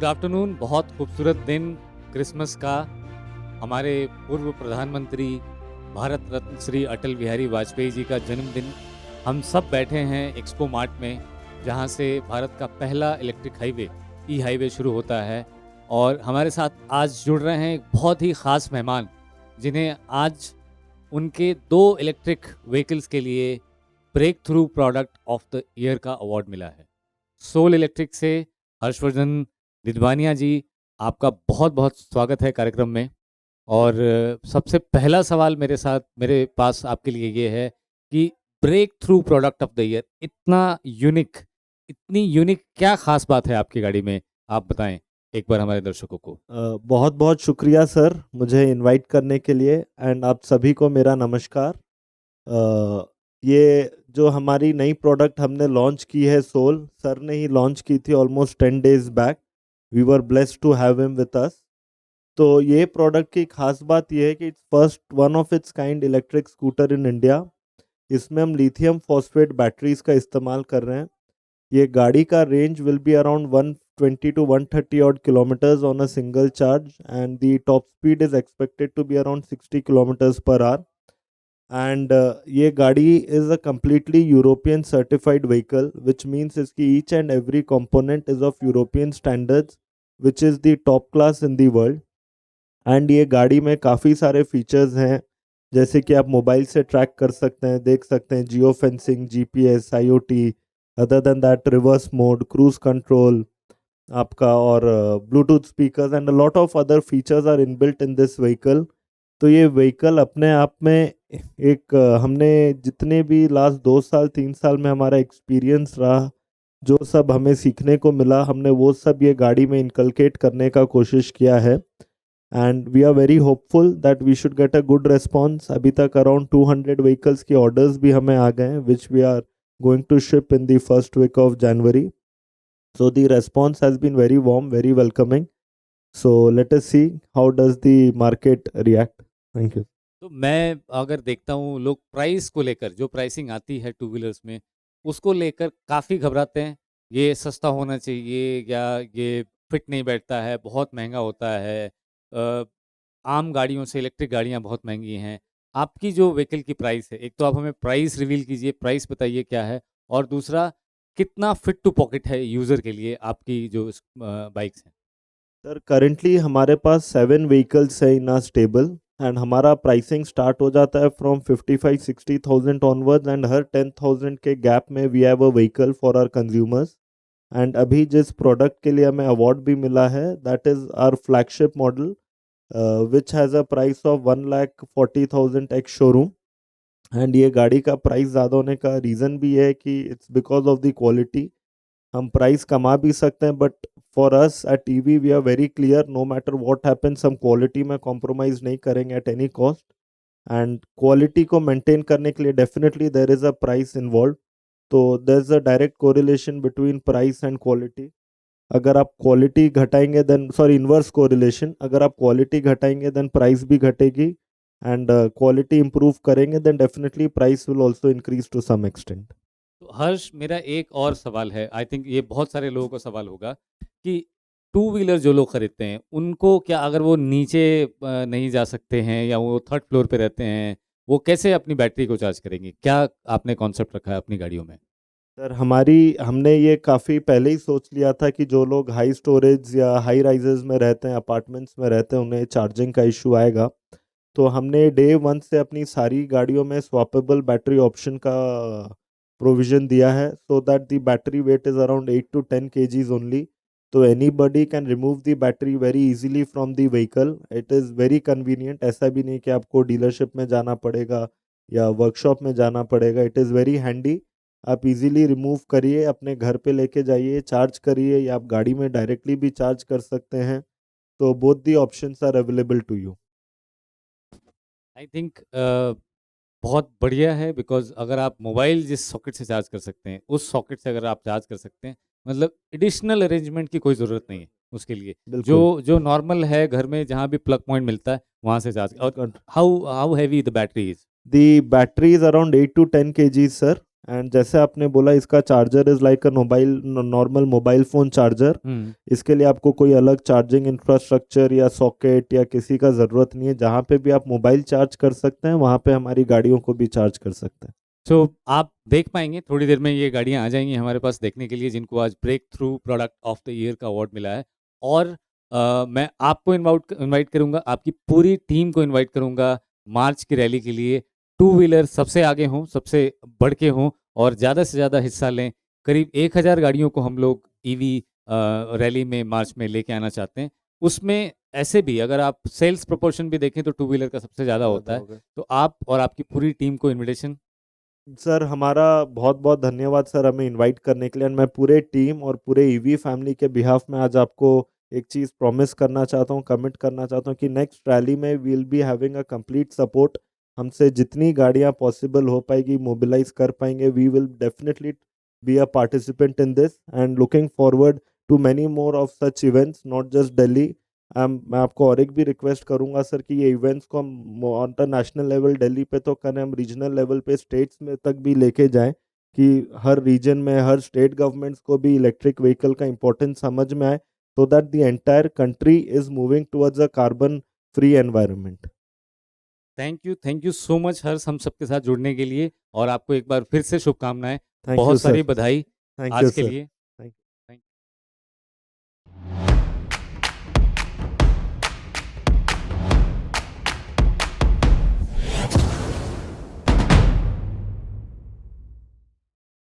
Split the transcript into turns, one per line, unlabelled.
Good afternoon. बहुत खूबसूरत दिन क्रिसमस का। हमारे पूर्व प्रधानमंत्री भारत रत्न श्री अटल बिहारी वाजपेयी जी का जन्मदिन। हम सब बैठे हैं एक्सपो मार्ट में, जहां से भारत का पहला इलेक्ट्रिक हाईवे ई हाईवे शुरू होता है। और हमारे साथ आज जुड़ रहे हैं एक बहुत ही ख़ास मेहमान, जिन्हें आज उनके 2 इलेक्ट्रिक व्हीकल्स के लिए breakthrough product of the year का अवार्ड मिला है। सोल इलेक्ट्रिक से हर्षवर्धन दिदवानिया जी, आपका बहुत बहुत स्वागत है कार्यक्रम में। और सबसे पहला सवाल मेरे पास आपके लिए ये है कि breakthrough product of the year, इतनी यूनिक क्या खास बात है आपकी गाड़ी में, आप बताएं एक बार हमारे दर्शकों को।
बहुत बहुत शुक्रिया सर, मुझे इनवाइट करने के लिए। एंड आप सभी को मेरा नमस्कार। ये जो हमारी नई प्रोडक्ट हमने लॉन्च की है, सोल सर ने ही लॉन्च की थी almost 10 days back. We were blessed to have him with us. तो ये प्रोडक्ट की खास बात ये है कि it's first one of its kind electric scooter in India. इसमें हम लिथियम फॉस्फेट बैटरीज का इस्तेमाल कर रहे हैं। ये गाड़ी का range will be around 120 to 130 odd kilometers on a single charge, and the top speed is expected to be around 60 kilometers per hour. And ये गाड़ी is a completely European certified vehicle, which means इसकी each and every component is of European standards, which is the top class in the world. And ये गाड़ी में काफ़ी सारे features हैं, जैसे कि आप मोबाइल से ट्रैक कर सकते हैं, देख सकते हैं geo fencing, GPS, IoT, other than that reverse mode, cruise control आपका, और Bluetooth speakers and a lot of other features are inbuilt in this vehicle. तो ये व्हीकल अपने आप में एक हमने जितने भी लास्ट 2 साल 3 साल में हमारा एक्सपीरियंस रहा, जो सब हमें सीखने को मिला, हमने वो सब ये गाड़ी में इनकलकेट करने का कोशिश किया है। And we are very hopeful that we should get a good response. अभी तक अराउंड 200 व्हीकल्स के ऑर्डर्स भी हमें आ गए हैं, which we are going to ship in the first week of January. So the response has been very warm, very welcoming. So let us see how does the market react. Thank you.
तो मैं अगर देखता हूँ, लोग price को लेकर, जो pricing आती है टू व्हीलर्स में, उसको लेकर काफ़ी घबराते हैं। ये सस्ता होना चाहिए, या ये फिट नहीं बैठता है, बहुत महंगा होता है। आम गाड़ियों से इलेक्ट्रिक गाड़ियाँ बहुत महंगी हैं। आपकी जो व्हीकल की प्राइस है, एक तो आप हमें प्राइस रिवील कीजिए, प्राइस बताइए क्या है, और दूसरा कितना फिट टू पॉकेट है यूज़र के लिए आपकी जो बाइक्स हैं।
सर करेंटली हमारे पास 7 व्हीकल्स है इन आ स्टेबल, एंड हमारा प्राइसिंग स्टार्ट हो जाता है फ्रॉम 55-60,000 ऑनवर्ड्स, एंड हर 10,000 के गैप में we have a vehicle for our consumers. And अभी जिस प्रोडक्ट के लिए हमें अवार्ड भी मिला है, that is our flagship model, which has a price of 1,40,000 ex showroom. And ये गाड़ी का प्राइस ज़्यादा होने का रीज़न भी है कि it's because of the quality. हम प्राइस कमा भी सकते हैं, but for us at TV we are very clear, no matter what happens हम क्वालिटी में कॉम्प्रोमाइज़ नहीं करेंगे at any cost. And quality को मेंटेन करने के लिए definitely there is a price involve. तो there is a direct correlation between price and quality. अगर आप क्वालिटी घटाएंगे देन, सॉरी, इन्वर्स कोरिलेशन, अगर आप क्वालिटी घटाएंगे देन प्राइस भी घटेगी, एंड क्वालिटी इंप्रूव करेंगे then definitely price will also increase to some extent.
तो हर्ष, मेरा एक और सवाल है, आई थिंक ये बहुत सारे लोगों का सवाल होगा कि टू व्हीलर जो लोग खरीदते हैं, उनको क्या, अगर वो नीचे नहीं जा सकते हैं या वो थर्ड फ्लोर पे रहते हैं, वो कैसे अपनी बैटरी को चार्ज करेंगे? क्या आपने कॉन्सेप्ट रखा है अपनी गाड़ियों में?
सर हमने ये काफ़ी पहले ही सोच लिया था कि जो लोग हाई स्टोरेज या हाई राइजेस में रहते हैं, अपार्टमेंट्स में रहते हैं, उन्हें चार्जिंग का इशू आएगा. तो हमने डे वन से अपनी सारी गाड़ियों में स्वैपेबल बैटरी ऑप्शन का प्रोविज़न दिया है, so that the battery weight is around 8 to 10 kgs only. तो anybody can remove the battery very easily from the vehicle. It is very convenient. ऐसा भी नहीं कि आपको डीलरशिप में जाना पड़ेगा या वर्कशॉप में जाना पड़ेगा. It is very handy. आप इजीली रिमूव करिए, अपने घर पे लेके जाइए, चार्ज करिए, या आप गाड़ी में डायरेक्टली भी चार्ज कर सकते हैं. तो both the options are available to you.
I think बहुत बढ़िया है, बिकॉज़ अगर आप मोबाइल जिस सॉकेट से चार्ज कर सकते हैं, उस सॉकेट से अगर आप चार्ज कर सकते हैं, मतलब एडिशनल अरेंजमेंट की कोई ज़रूरत नहीं है उसके लिए। जो
बिल्कुल.
जो नॉर्मल है, घर में जहाँ भी प्लग पॉइंट मिलता है, वहाँ से चार्ज। और
Good.
How how heavy the battery is?
The battery is around 8 to 10 kgs, sir. And जैसे आपने बोला इसका charger is like a normal mobile phone charger. इसके लिए आपको कोई अलग चार्जिंग इंफ्रास्ट्रक्चर या सॉकेट या किसी का ज़रूरत नहीं है। जहाँ पे भी आप मोबाइल चार्ज कर सकते हैं वहाँ पे हमारी गाड़ियों को भी चार्ज कर सकते हैं।
तो आप देख पाएंगे थोड़ी देर में ये गाड़ियाँ आ जाएंगी हमारे पास देखने के लिए, जिनको आज breakthrough product of the year का अवार्ड मिला है। और मैं आपको इनवाइट करूंगा, आपकी पूरी टीम को इनवाइट करूंगा मार्च की रैली के लिए। टू व्हीलर सबसे आगे हों, सबसे बढ़ के हों और ज़्यादा से ज़्यादा हिस्सा लें। करीब 1000 गाड़ियों को हम लोग ईवी रैली में मार्च में लेके आना चाहते हैं। उसमें ऐसे भी अगर आप सेल्स प्रोपोर्शन भी देखें तो टू व्हीलर का सबसे ज़्यादा होता है। तो आप और आपकी पूरी टीम को इनविटेशन।
सर हमारा बहुत बहुत धन्यवाद सर हमें इनवाइट करने के लिए। और मैं पूरे टीम और पूरे ईवी फैमिली के बिहाफ में आज आपको एक चीज़ प्रॉमिस करना चाहता हूँ, कमिट करना चाहता हूँ कि नेक्स्ट रैली में we will be having a complete support. हमसे जितनी गाड़ियाँ पॉसिबल हो पाएगी मोबिलाइज कर पाएंगे। We will definitely be a participant in this and looking forward to many more of such events, not just Delhi. मैं आपको और एक भी रिक्वेस्ट करूंगा सर कि ये इवेंट्स को हम इंटरनेशनल लेवल दिल्ली पे तो करें, हम रीजनल लेवल पे स्टेट्स में तक भी लेके जाएं कि हर रीजन में हर स्टेट गवर्नमेंट्स को भी इलेक्ट्रिक व्हीकल का इंपॉर्टेंस समझ में आए, so that the entire country is moving towards a carbon free environment.
Thank you so much Harsh, हम सबके साथ जुड़ने के लिए। और आपको एक बार फिर से शुभकामनाएं,
थैंक यू
बहुत सारी
सर।
बधाई
थैंक यू
आज के
सर।
लिए।